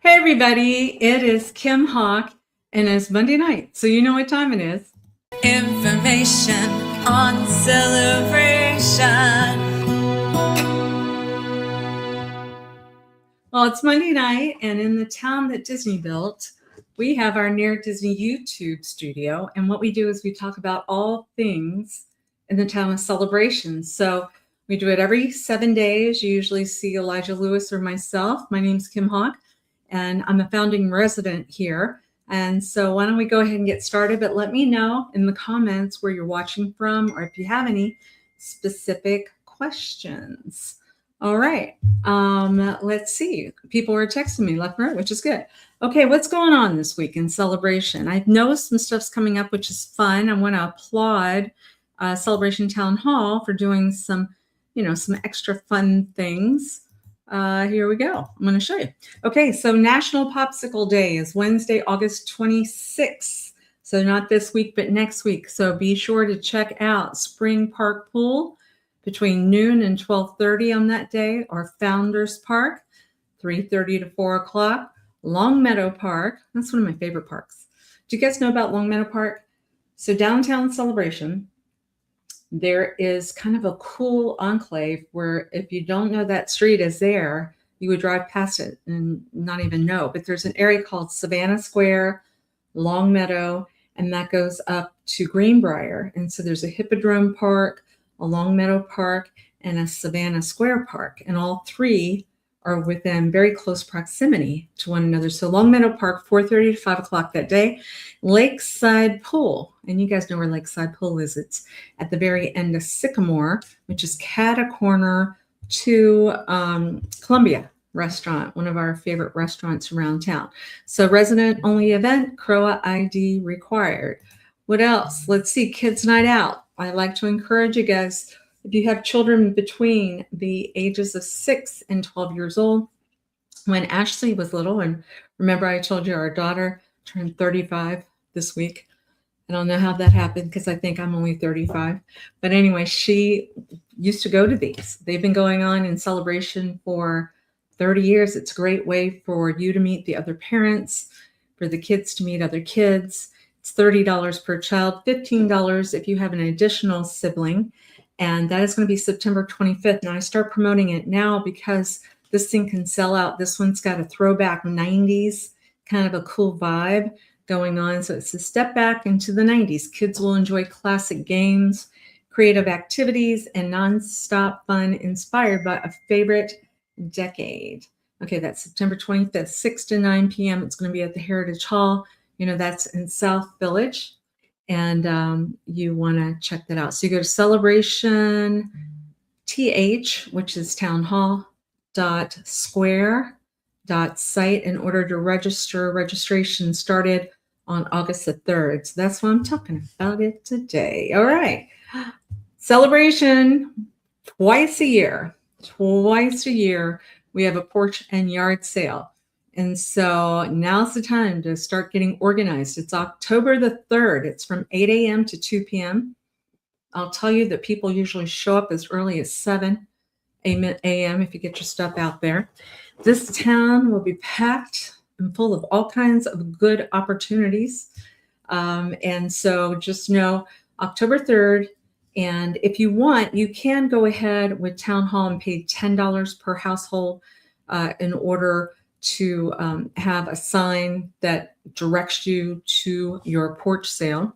Hey everybody, it is Kim Hawk and it's Monday night, so you know what time it is. Information on celebration. Well, it's Monday night, and in the town that Disney built, we have our Near Disney YouTube studio, and what we do is we talk about all things in the town of Celebration. So we do it every 7 days. You usually see Elijah Lewis or myself. My name's Kim Hawk, and I'm a founding resident here. And so why don't we go ahead and get started, but let me know in the comments where you're watching from or if you have any specific questions. All right. Let's see. People are texting me left and right, which is good. Okay, what's going on this week in Celebration? I've noticed some stuff's coming up, which is fun. I want to applaud Celebration Town Hall for doing some extra fun things. Here we go. I'm going to show you. Okay, so National Popsicle Day is Wednesday, August 26th. So not this week, but next week. So be sure to check out Spring Park Pool between noon and 12:30 on that day, or Founders Park, 3:30 to 4 o'clock. Long Meadow Park, that's one of my favorite parks. Do you guys know about Long Meadow Park? So downtown Celebration, there is kind of a cool enclave where if you don't know that street is there, you would drive past it and not even know. But there's an area called Savannah Square, Long Meadow, and that goes up to Greenbrier. And so there's a Hippodrome Park, a Long Meadow Park, and a Savannah Square Park. And all three are within very close proximity to one another. So Long Meadow Park, 4:30 to 5 o'clock that day. Lakeside Pool, and you guys know where Lakeside Pool is. It's at the very end of Sycamore, which is cat-a-corner to Columbia Restaurant, one of our favorite restaurants around town. So resident-only event, CROA ID required. What else? Let's see, Kids Night Out. I like to encourage you guys, if you have children between the ages of 6 and 12 years old. When Ashley was little, and remember I told you our daughter turned 35 this week. I don't know how that happened because I think I'm only 35. But anyway, she used to go to these. They've been going on in Celebration for 30 years. It's a great way for you to meet the other parents, for the kids to meet other kids. It's $30 per child, $15 if you have an additional sibling. And that is going to be September 25th. Now I start promoting it now because this thing can sell out. This one's got a throwback 90s, kind of a cool vibe going on. So it's a step back into the 90s. Kids will enjoy classic games, creative activities, and nonstop fun inspired by a favorite decade. Okay, that's September 25th, 6 to 9 p.m. It's going to be at the Heritage Hall. That's in South Village. And you want to check that out. So you go to Celebration TH, which is townhall.square.site in order to register. Registration started on August the 3rd. So that's why I'm talking about it today. All right. Celebration twice a year. Twice a year, we have a porch and yard sale. And so now's the time to start getting organized. It's October the 3rd. It's from 8 a.m. to 2 p.m. I'll tell you that people usually show up as early as 7 a.m. if you get your stuff out there. This town will be packed and full of all kinds of good opportunities. And so just know October 3rd. And if you want, you can go ahead with Town Hall and pay $10 per household in order to have a sign that directs you to your porch sale.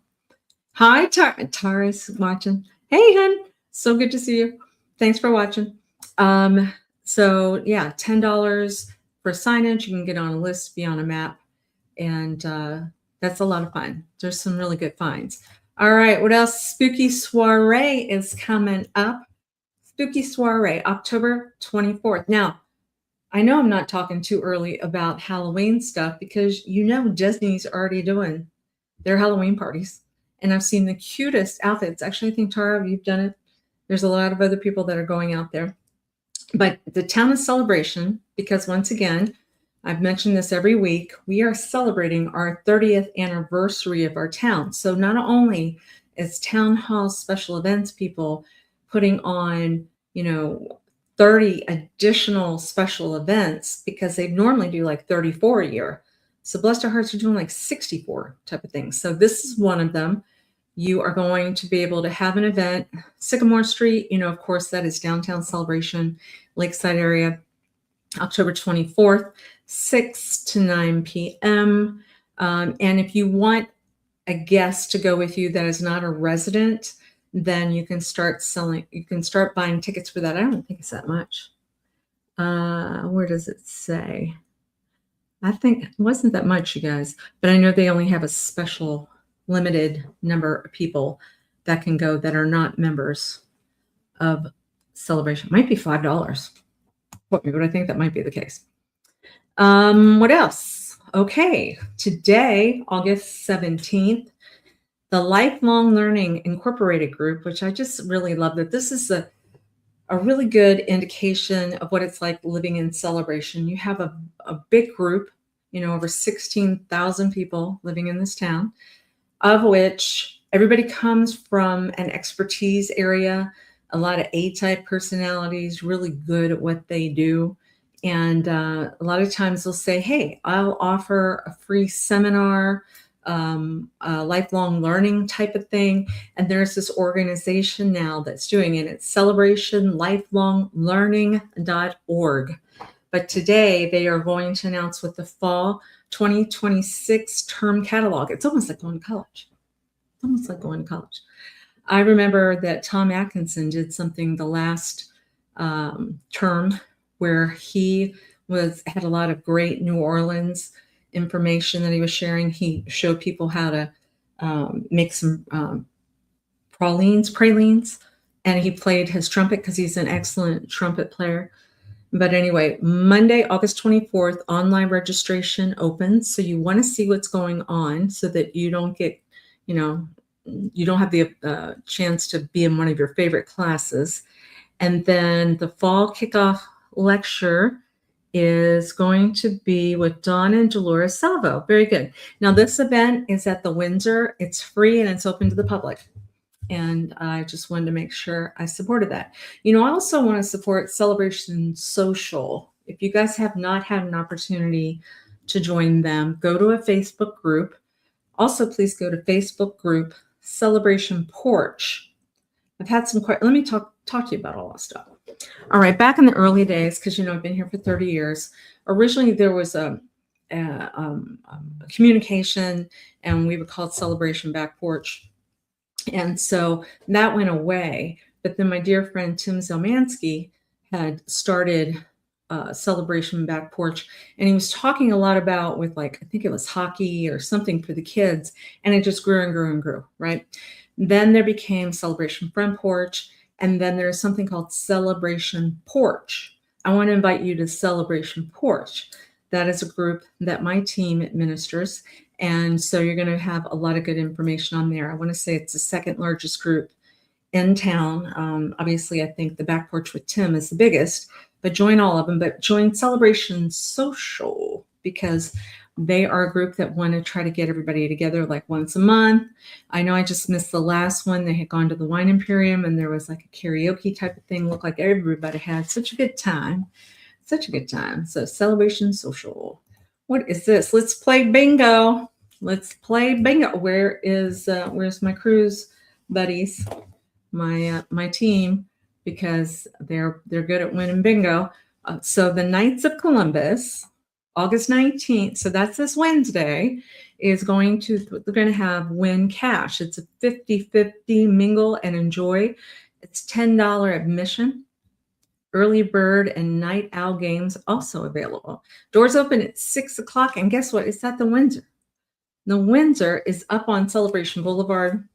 Hi, Tara's watching. Hey, hun. So good to see you. Thanks for watching. So yeah, $10 for signage. You can get on a list, be on a map, and that's a lot of fun. There's some really good finds. All right, what else? Spooky Soiree is coming up. Spooky Soiree, October 24th. Now, I know I'm not talking too early about Halloween stuff because Disney's already doing their Halloween parties. And I've seen the cutest outfits. Actually, I think, Tara, you've done it. There's a lot of other people that are going out there. But the town of Celebration, because once again, I've mentioned this every week, we are celebrating our 30th anniversary of our town. So not only is Town Hall special events people putting on, 30 additional special events because they normally do like 34 a year. So Blessed Our Hearts are doing like 64 type of things. So this is one of them. You are going to be able to have an event, Sycamore Street, of course, that is downtown Celebration, Lakeside area, October 24th, 6 to 9 p.m. And if you want a guest to go with you that is not a resident, then you can start buying tickets for that. I don't think it's that much. Where does it say? I think it wasn't that much, you guys, but I know they only have a special limited number of people that can go that are not members of Celebration. It might be $5. But I think that might be the case. What else? Okay, today, August 17th, the Lifelong Learning Incorporated group, which I just really love that this is a really good indication of what it's like living in Celebration. You have a big group, over 16,000 people living in this town, of which everybody comes from an expertise area, a lot of A-type personalities, really good at what they do. And a lot of times they'll say, hey, I'll offer a free seminar, a lifelong learning type of thing. And there's this organization now that's doing it. It's celebrationlifelonglearning.org. But today they are going to announce what the fall 2026 term catalog. It's almost like going to college. I remember that Tom Atkinson did something the last term where he had a lot of great New Orleans information that he was sharing. He showed people how to make some pralines, and he played his trumpet because he's an excellent trumpet player. But anyway, Monday, August 24th, online registration opens. So you want to see what's going on so that you don't get, you don't have the chance to be in one of your favorite classes. And then the fall kickoff lecture is going to be with Dawn and Dolores Salvo. Very good. Now, this event is at the Windsor. It's free and it's open to the public. And I just wanted to make sure I supported that. I also want to support Celebration Social. If you guys have not had an opportunity to join them, go to a Facebook group. Also, please go to Facebook group Celebration Porch. I've had some questions. Let me talk to you about all that stuff. All right, back in the early days, because I've been here for 30 years. Originally, there was a communication, and we would call it Celebration Back Porch. And so that went away. But then my dear friend Tim Zelmansky had started Celebration Back Porch, and he was talking a lot about with I think it was hockey or something for the kids, and it just grew and grew and grew, right? Then there became Celebration Front Porch, and then there's something called Celebration Porch. I want to invite you to Celebration Porch. That is a group that my team administers. And so you're going to have a lot of good information on there. I want to say it's the second largest group in town. Obviously, I think the Back Porch with Tim is the biggest, but join all of them. But join Celebration Social because they are a group that want to try to get everybody together once a month. I know I just missed the last one. They had gone to the Wine Imperium and there was a karaoke type of thing. Looked like everybody had such a good time. So Celebration Social. What is this? Let's play bingo. Where's my cruise buddies, my team, because they're good at winning bingo. So the Knights of Columbus, August 19th. So that's this Wednesday. They're going to have win cash. It's a 50-50 mingle and enjoy. It's $10 admission. Early bird and night owl games also available. Doors open at 6 o'clock. And guess what? It's at the Windsor. The Windsor is up on Celebration Boulevard,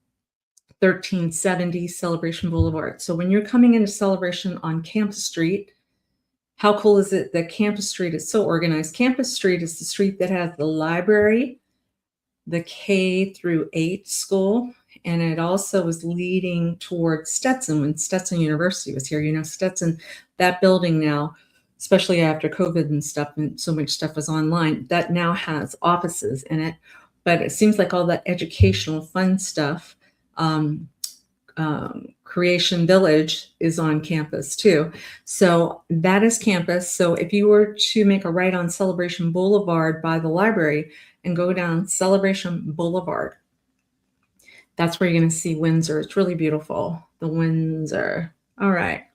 1370 Celebration Boulevard. So when you're coming into Celebration on Campus Street, how cool is it that Campus Street is so organized? Campus Street is the street that has the library, the K-8 school, and it also was leading towards Stetson when Stetson University was here. Stetson, that building now, especially after COVID and stuff, and so much stuff was online, that now has offices in it. But it seems like all that educational fun stuff Creation Village is on campus too. So that is campus. So if you were to make a right on Celebration Boulevard by the library and go down Celebration Boulevard, that's where you're going to see Windsor. It's really beautiful. The Windsor. All right.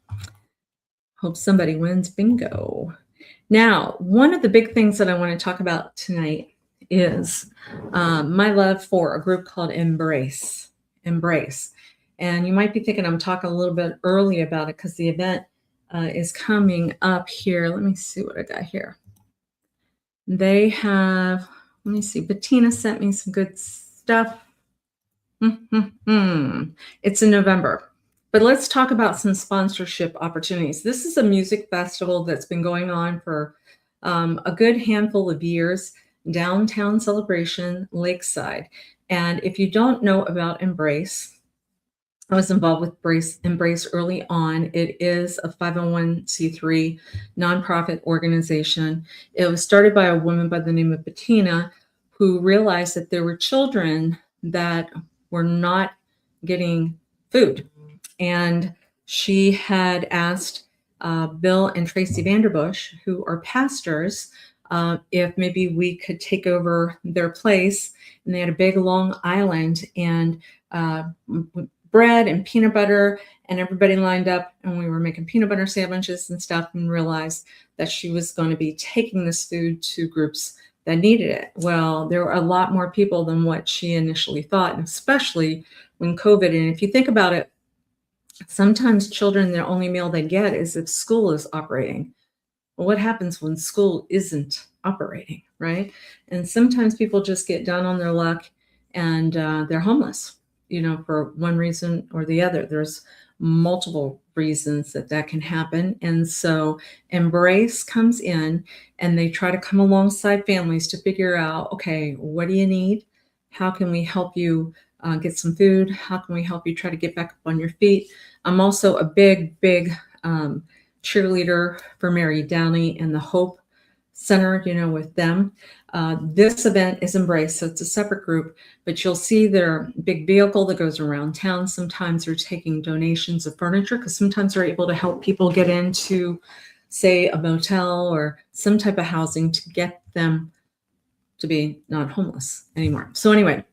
Hope somebody wins bingo. Now, one of the big things that I want to talk about tonight is my love for a group called Embrace. Embrace. And you might be thinking I'm talking a little bit early about it because the event is coming up here. Let me see what I got here. They have, let me see, Bettina sent me some good stuff. It's in November. But let's talk about some sponsorship opportunities. This is a music festival that's been going on for a good handful of years, downtown Celebration, Lakeside. And if you don't know about Embrace, I was involved with Embrace early on. It is a 501c3 nonprofit organization. It was started by a woman by the name of Bettina, who realized that there were children that were not getting food. And she had asked Bill and Tracy Vanderbush, who are pastors, if maybe we could take over their place. And they had a big long island and bread and peanut butter, and everybody lined up, and we were making peanut butter sandwiches and stuff, and realized that she was going to be taking this food to groups that needed it. Well, there were a lot more people than what she initially thought, and especially when COVID. And if you think about it, sometimes children, their only meal they get is if school is operating. Well, what happens when school isn't operating, right? And sometimes people just get down on their luck and they're homeless, for one reason or the other. There's multiple reasons that can happen. And so Embrace comes in and they try to come alongside families to figure out, okay, what do you need? How can we help you get some food? How can we help you try to get back up on your feet? I'm also a big cheerleader for Mary Downey and the Hope Center, with them. This event is Embrace, so it's a separate group, but you'll see their big vehicle that goes around town. Sometimes they're taking donations of furniture because sometimes they're able to help people get into, say, a motel or some type of housing to get them to be not homeless anymore. So anyway,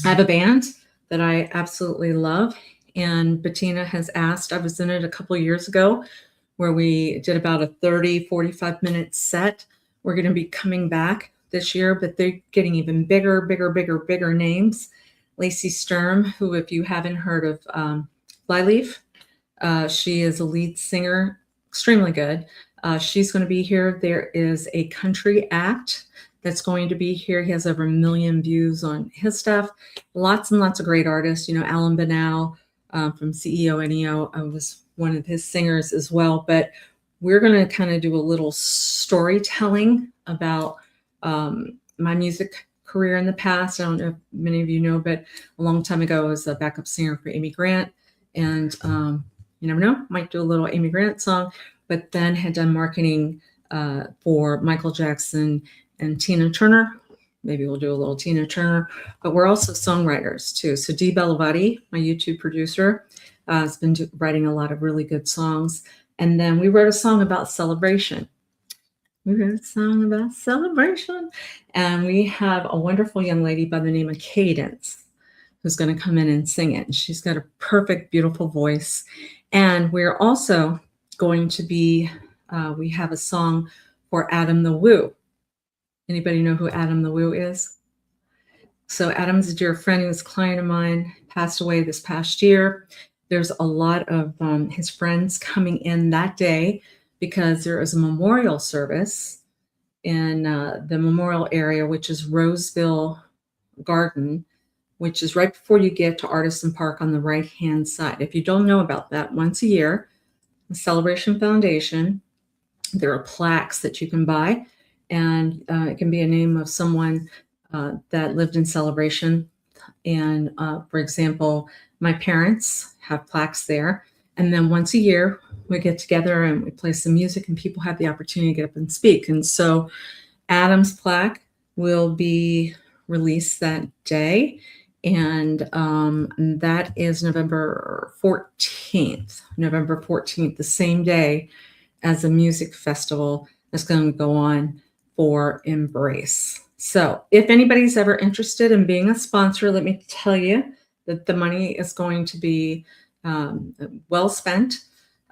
I have a band that I absolutely love, and Bettina has asked, I was in it a couple of years ago, where we did about a 45-minute set. We're going to be coming back this year, but they're getting even bigger names. Lacey Sturm, who, if you haven't heard of Flyleaf, she is a lead singer, extremely good. She's going to be here. There is a country act that's going to be here. He has over 1 million views on his stuff. Lots and lots of great artists. Alan Banal from CEO NEO. I was one of his singers as well, but we're going to kind of do a little storytelling about my music career in the past. I don't know if many of you know, but a long time ago, I was a backup singer for Amy Grant, and you never know, might do a little Amy Grant song, but then had done marketing for Michael Jackson and Tina Turner. Maybe we'll do a little Tina Turner, but we're also songwriters too. So Dee Bellavati, my YouTube producer, has been writing a lot of really good songs. And then we wrote a song about celebration. And we have a wonderful young lady by the name of Cadence who's going to come in and sing it. And she's got a perfect, beautiful voice. And we're also going to be, we have a song for Adam the Woo. Anybody know who Adam the Woo is? So Adam's a dear friend. He was a client of mine, passed away this past year. There's a lot of his friends coming in that day because there is a memorial service in the memorial area, which is Roseville Garden, which is right before you get to Artisan Park on the right-hand side. If you don't know about that, once a year, the Celebration Foundation, there are plaques that you can buy, and it can be a name of someone that lived in Celebration. And for example, my parents have plaques there. And then once a year, we get together and we play some music and people have the opportunity to get up and speak. And so Adam's plaque will be released that day. And that is November 14th. November 14th, the same day as a music festival that's going to go on for Embrace. So if anybody's ever interested in being a sponsor, let me tell you that the money is going to be well spent.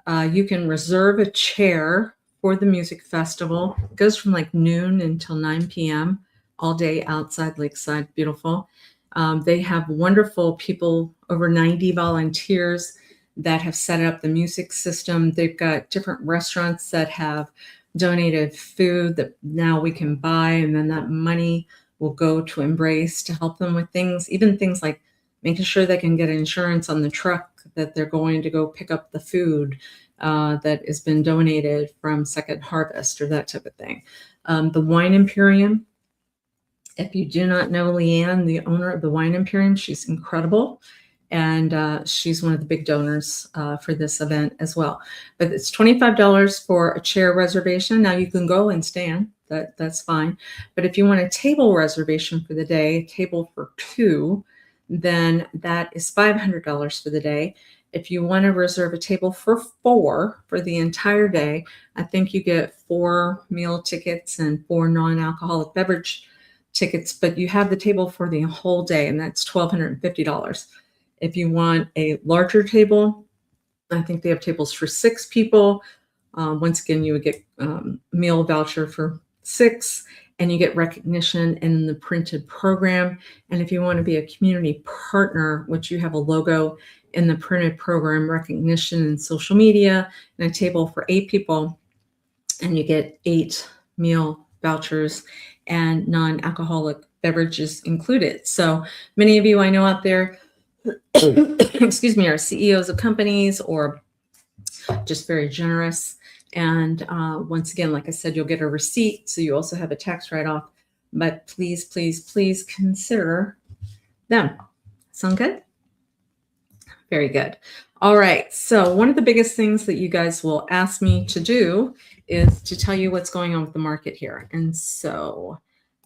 You can reserve a chair for the music festival. It goes from like noon until 9 p.m. all day outside Lakeside. Beautiful. They have wonderful people, over 90 volunteers that have set up the music system. They've got different restaurants that have donated food that now we can buy, and then that money will go to Embrace to help them with things, even things like making sure they can get insurance on the truck that they're going to go pick up the food that has been donated from Second Harvest or that type of thing. The Wine Imperium, if you do not know Leanne, the owner of the Wine Imperium, she's incredible. And she's one of the big donors for this event as well. But it's $25 for a chair reservation. Now you can go and stand, that's fine. But if you want a table reservation for the day, a table for two, then that is $500 for the day. If you want to reserve a table for four for the entire day, I think you get 4 meal tickets and 4 non-alcoholic beverage tickets, but you have the table for the whole day, and that's $1,250. If you want a larger table, I think they have tables for 6 people. Once again, you would get meal voucher for 6, and you get recognition in the printed program. And if you want to be a community partner, which you have a logo in the printed program, recognition in social media, and a table for 8 people, and you get 8 meal vouchers and non-alcoholic beverages included. So many of you I know out there, excuse me, are CEOs of companies or just very generous. And once again, like I said, you'll get a receipt, so you also have a tax write-off. But please, please, please consider them. Sound good? Very good. All right. So one of the biggest things that you guys will ask me to do is to tell you what's going on with the market here. And so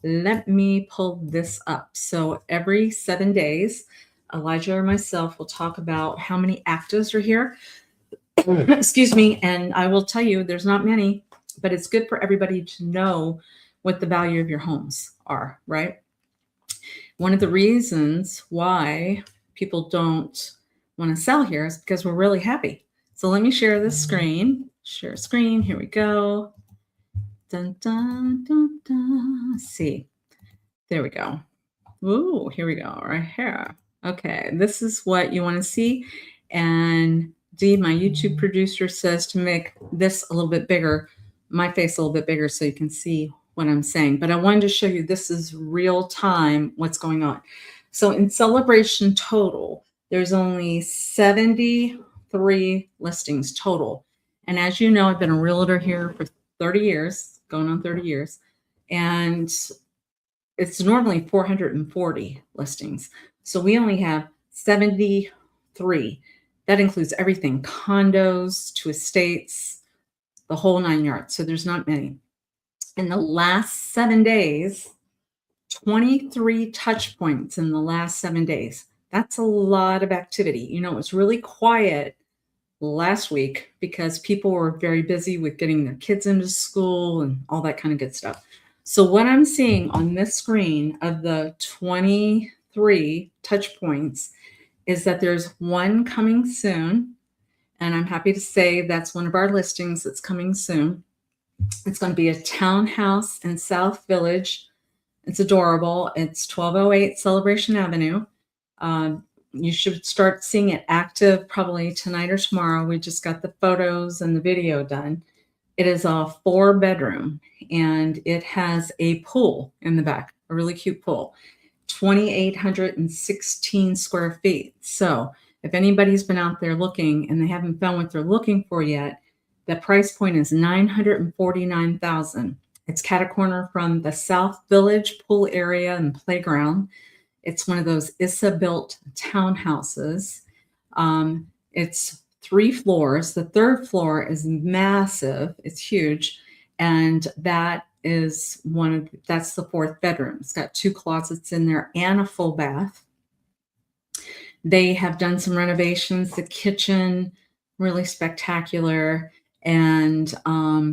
let me pull this up. So every 7 days, Elijah or myself will talk about how many actives are here. Excuse me. And I will tell you there's not many, but it's good for everybody to know what the value of your homes are, right? One of the reasons why people don't want to sell here is because we're really happy. So let me share this screen. Share screen. Here we go. Dun, dun, dun, dun. Let's see. There we go. Ooh, here we go. Right here. Okay, this is what you want to see. And Dee, my YouTube producer, says to make this a little bit bigger, my face a little bit bigger, so you can see what I'm saying. But I wanted to show you this is real time what's going on. So in Celebration total, there's only 73 listings total. And as you know, I've been a realtor here for 30 years, going on 30 years. And it's normally 440 listings. So we only have 73. That includes everything, condos to estates, the whole 9 yards. So there's not many. In the last 7 days, 23 touch points in the last 7 days. That's a lot of activity. You know, it was really quiet last week because people were very busy with getting their kids into school and all that kind of good stuff. So what I'm seeing on this screen of the 23 touch points is that there's one coming soon. And I'm happy to say that's one of our listings that's coming soon. It's going to be a townhouse in South Village. It's adorable. It's 1208 Celebration Avenue. You should start seeing it active probably tonight or tomorrow. We just got the photos and the video done. It is a 4-bedroom and it has a pool in the back, a really cute pool, 2,816 square feet. So if anybody's been out there looking and they haven't found what they're looking for yet, the price point is $949,000. It's cat-a-corner from the South Village pool area and playground. It's one of those ISA-built townhouses. It's 3 floors. The 3rd floor is massive. It's huge. And that's the 4th bedroom. It's got 2 closets in there and a full bath. They have done some renovations. The kitchen, really spectacular. And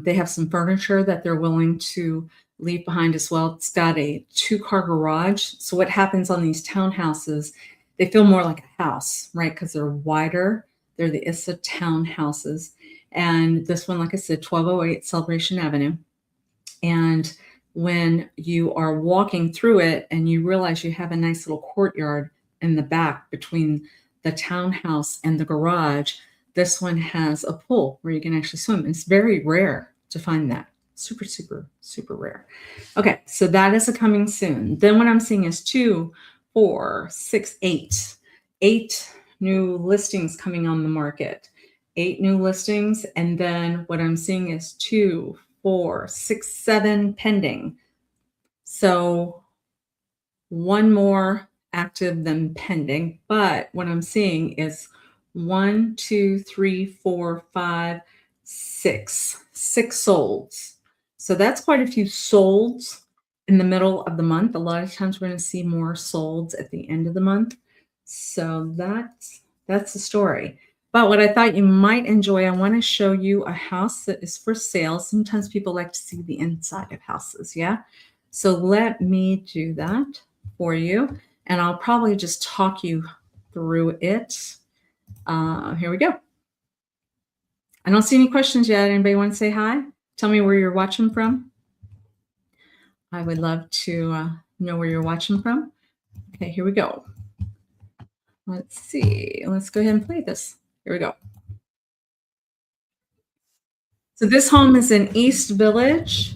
they have some furniture that they're willing to leave behind as well. It's got a 2-car garage. So what happens on these townhouses, they feel more like a house, right? Because they're wider. They're the ISSA townhouses. And this one, like I said, 1208 Celebration Avenue. And when you are walking through it and you realize you have a nice little courtyard in the back between the townhouse and the garage, this one has a pool where you can actually swim. It's very rare to find that. Super, super, super rare. Okay, so that is a coming soon. Then what I'm seeing is 2, 4, 6, 8. 8 new listings coming on the market. 8 new listings. And then what I'm seeing is 2, 4, 6, 7 pending. So one more active than pending. But what I'm seeing is 1, 2, 3, 4, 5, 6. 6 solds. So that's quite a few solds in the middle of the month. A lot of times we're going to see more solds at the end of the month. So that's the story. But what I thought you might enjoy, I want to show you a house that is for sale. Sometimes people like to see the inside of houses, yeah? So let me do that for you. And I'll probably just talk you through it. Here we go. I don't see any questions yet. Anybody want to say hi? Tell me where you're watching from. I would love to know where you're watching from. Okay, here we go. Let's see. Let's go ahead and play this. Here we go. So this home is in East Village.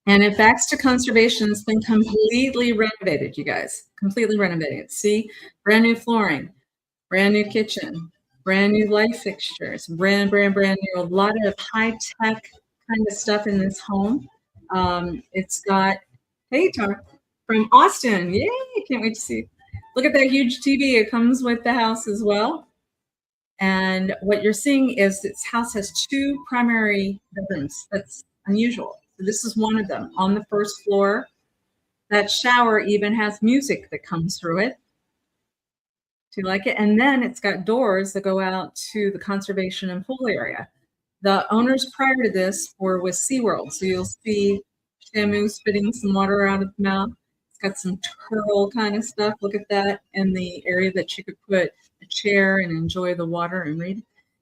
And it backs to conservation. It's been completely renovated, you guys. Completely renovated. See, brand new flooring, brand new kitchen, brand new light fixtures, brand new. A lot of high tech kind of stuff in this home. It's got, hey, Tar, from Austin. Yay! Can't wait to see. Look at that huge TV. It comes with the house as well. And what you're seeing is this house has 2 primary bedrooms. That's unusual. So this is one of them on the first floor. That shower even has music that comes through it. Do you like it? And then it's got doors that go out to the conservation and pool area. The owners prior to this were with SeaWorld. So you'll see Shamu spitting some water out of the mouth. It's got some turtle kind of stuff. Look at that in the area that you could put a chair and enjoy the water and read.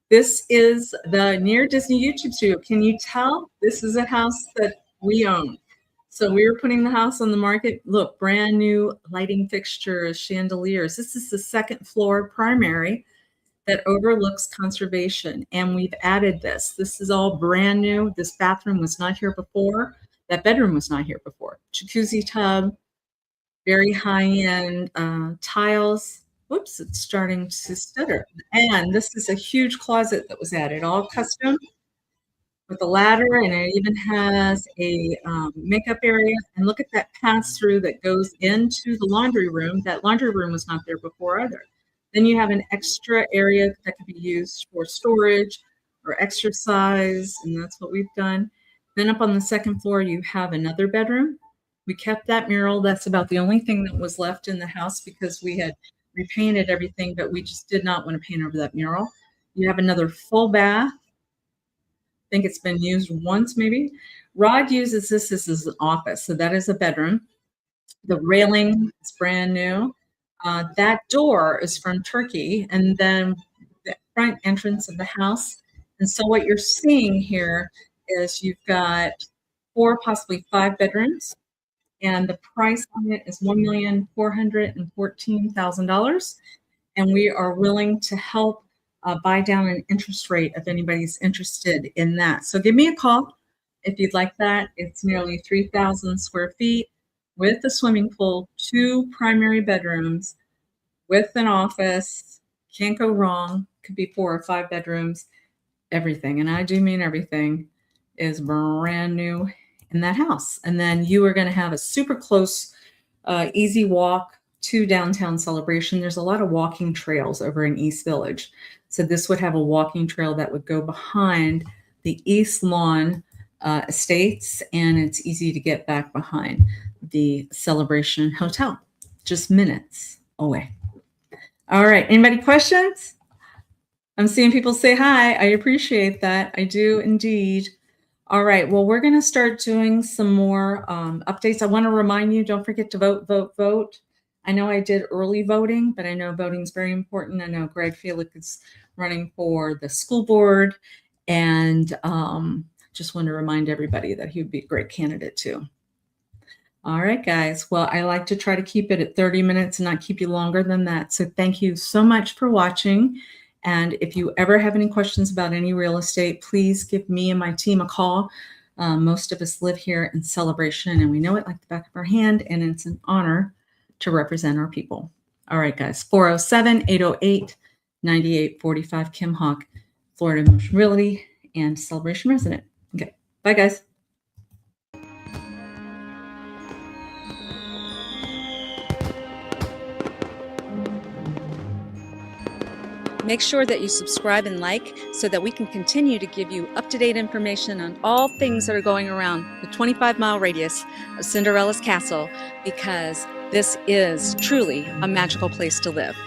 This is the Near Disney YouTube studio. Can you tell? This is a house that we own. So we were putting the house on the market. Look, brand new lighting fixtures, chandeliers. This is the 2nd floor primary that overlooks conservation. And we've added this. This is all brand new. This bathroom was not here before. That bedroom was not here before. Jacuzzi tub, very high-end tiles. Whoops, it's starting to stutter. And this is a huge closet that was added, all custom with a ladder, and it even has a makeup area. And look at that pass-through that goes into the laundry room. That laundry room was not there before either. Then you have an extra area that could be used for storage or exercise, and that's what we've done. Then up on the 2nd floor, you have another bedroom. We kept that mural. That's about the only thing that was left in the house because we had repainted everything, but we just did not want to paint over that mural. You have another full bath. I think it's been used once maybe. Rod uses this as an office, so that is a bedroom. The railing is brand new. That door is from Turkey, and then the front entrance of the house. And so what you're seeing here is you've got 4, possibly 5 bedrooms. And the price on it is $1,414,000. And we are willing to help buy down an interest rate if anybody's interested in that. So give me a call if you'd like that. It's nearly 3,000 square feet with a swimming pool, 2 primary bedrooms with an office. Can't go wrong. Could be 4 or 5 bedrooms. Everything, and I do mean everything, is brand new in that house. And then you are going to have a super close, easy walk to downtown Celebration. There's a lot of walking trails over in East Village. So this would have a walking trail that would go behind the east lawn estates, and it's easy to get back behind the Celebration Hotel, just minutes away. All right, anybody questions? I'm seeing people say hi. I appreciate that. I do indeed. All right, well, we're going to start doing some more updates. I want to remind you, don't forget to vote, vote, vote. I know I did early voting, but I know voting is very important. I know Greg Felix is running for the school board, and just want to remind everybody that he would be a great candidate too. All right, guys. Well, I like to try to keep it at 30 minutes and not keep you longer than that. So thank you so much for watching. And if you ever have any questions about any real estate, please give me and my team a call. Most of us live here in Celebration, and we know it like the back of our hand, and it's an honor to represent our people. All right, guys, 407-808-9845, Kim Hawk, Florida Motion Realty and Celebration resident. Okay, bye, guys. Make sure that you subscribe and like so that we can continue to give you up-to-date information on all things that are going around the 25-mile radius of Cinderella's Castle, because this is truly a magical place to live.